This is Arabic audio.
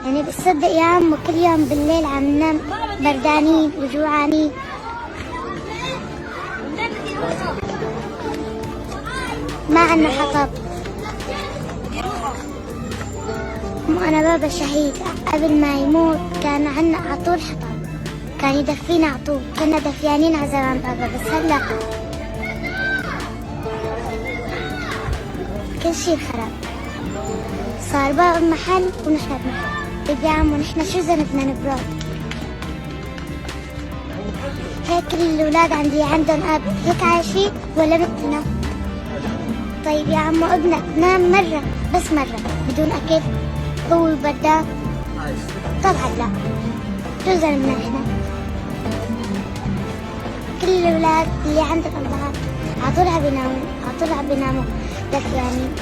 يعني بتصدق يا عمو كل يوم بالليل عم ننام بردانين وجوعانين. ما عنا حطب. أنا بابا شهيد، قبل ما يموت كان عنا عطول حطب، كان يدفينا عطول، كنا دفيانين على زمان بابا. بس هلا كل شي خرب، صار بابا محل ونحن بمحل. يا عمو نحن شو ذنبنا نبرد؟ هيك كل الأولاد عندي عندهم أب، هيك عايشين ولا مثلنا؟ طيب يا عمو ابنك نام مرة بس مرة بدون أكل هو بردان؟ طبعا لا. شو ذنبنا احنا؟ كل الأولاد اللي عندهم أبهات عطول عم بيناموا، عطول عم بيناموا دفيانين.